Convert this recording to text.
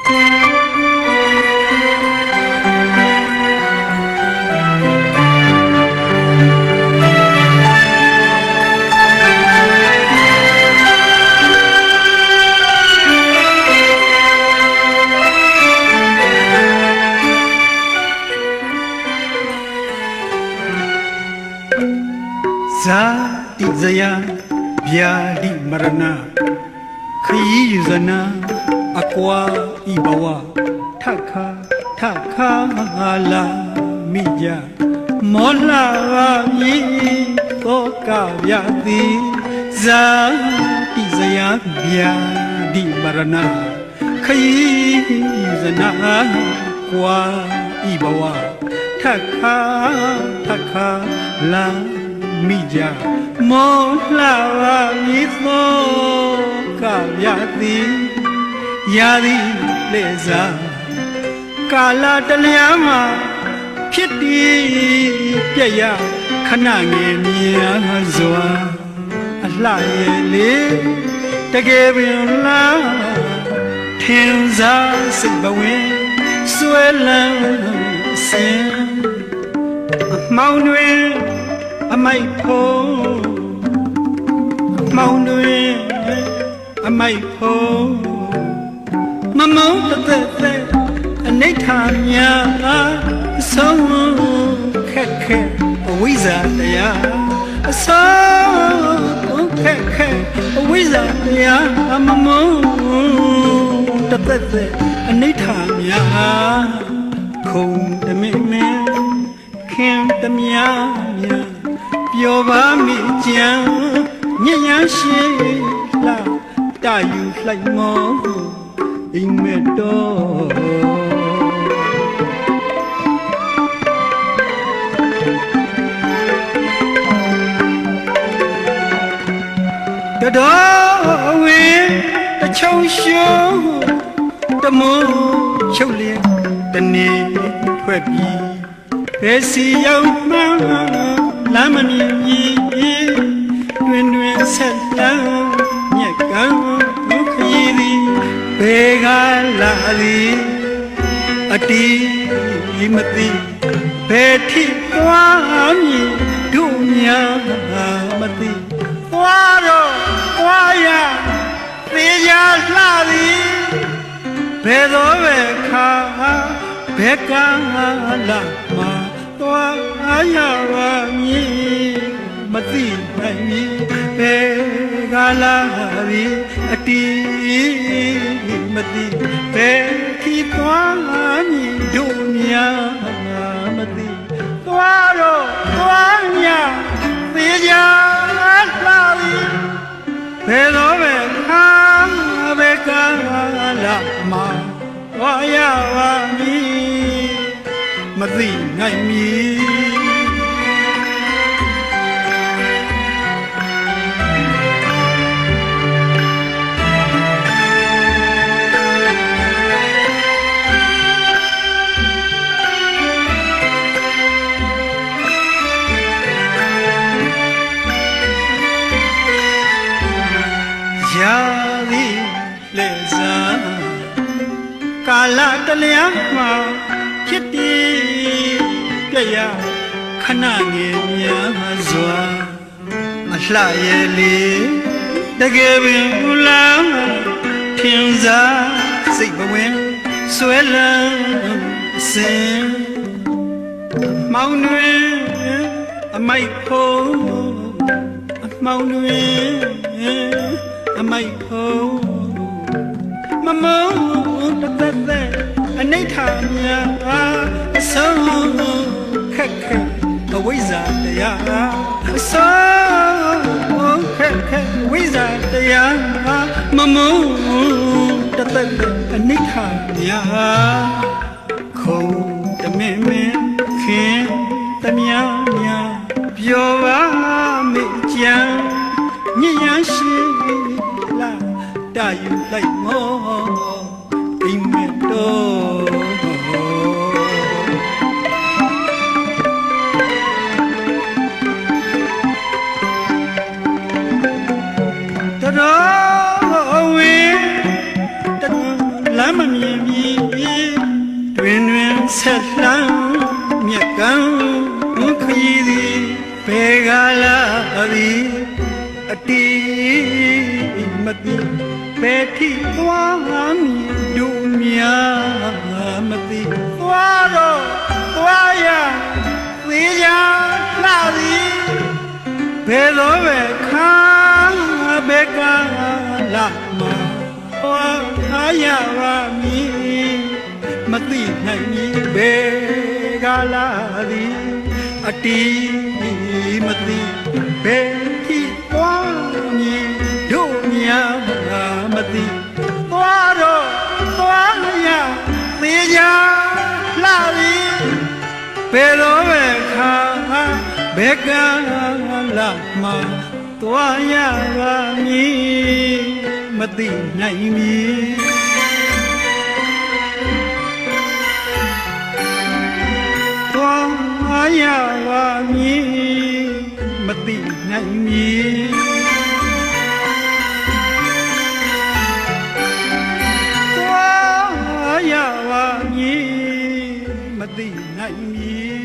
ဇာတိဇယဗျာတိမရဏခရီးယူဇနာအကွာဤဘဝထခါလာမိကြမောလာမိသောကဗျာတိဇာတိဇယဗျာတိမရဏခရီးယူဇနာကွာဤဘဝထခါလာမိကြမောလှပါမိသောကဗျာတိရာသီလေစားကာလတလျာမှာဖြစ်တည်ပြည့်ရခဏငယ်မြာစွာအလှရဲ့လေတကယ်ပင်လားထင်စားစိတ်ဘဝင်ဆွဲလန်းစင်အမောင်တွေအမိုက်ဖို့မောင်တွေအမိုက်ဖို့မမောင်တဲ့အနေထားများအဆုံးခက်အဝိဇ္ဇာတရားအဆုံးခက်အဝိဇ္ဇာတရားမမောင်တဲ့အနေထားများခုံတမင်မင်းခင်တမြားများပျော်ပါမိကြံညဉ့်ရရှိလာတာယူလိုက်မောအိမ်မဲ့တော်တတော်ဝင်းတချုံရှုံးတမုံချုပ်လျက်တနေ့ထွက်ပြီးဘယ်စီရောက်မှလမ်းမမြင်ကြီးတွင်ဆက်လန်းမြက်ကံဒုက္ခရည်သည်ဘယ်ကလာသည်အတီးမသိဘယ်ထိသွားမည်တို့များမသိသွားတော့သွားရသေးကြလှသည်ဘယ်သောပဲခါဘယ်ကလာမှာသွားရပါမည်မသိနိုင်မည်ဘယ်ကလာသည်အတီးမသိဘယ်ထိသွားမည်တို့များမသိသွားတော့သွားရသေးကြလှသည်ဘယ်တော့ပဲခါဘယ်ကလာမှာသွားရပါမည်မသိနိုင်မည်ရာသီလေစားကာလတလျာမှာဖြစ်တည်ပြည့်ရခဏငယ်များစွာအလှရဲ့လေတကယ်ပင်ဘူးလားထင်စားစိတ်ဘဝင်ဆွဲလန်းစင်မောင်တွေအမိုက်ဖို့မောင်တွေအမိုက်ဖို့မမောတဲ့အနေထားများအဆုံးခက်အဝိဇ္ဇာတရားအဆုံးခက်အဝိဇ္ဇာတရားမမောတဲ့အနေထားများခုံတမင်မင်းခင်တမြားများပျော်ပါမိကြံညဉ့်ရရှိလာတာယူလိုက်မောအိမ်မဲ့တော်တတော်ဝင်းလမ်းမမြ မြင်ပြီးတွင်တွင်ဆက်လှမ်းမြက်ကန်းခရီးသည်ဘယ်ကလာသည်အတီးမသိဘယ်ထိသွားမြင်တို့များမသိသွားတော့သွားရသေးချာလှသည်ဘယ်လိုပဲခါဘယ်ကလာမှာသွားထားရပါမည်မသိနိုင်မည်ဘယ်ကလာသည်အတီးမသိဘယ်ထိသွားမြင်တို့များမသိသွားတော့သွားရသေးချာလှသည်ဘယ်လိုပဲခါဘယ်ကလာမှာသွားရပါမည်မသိနိုင်မည်သွားရပါမည်မသိနိုင်မည်သွားရပါမည်မသိနိုင်မည်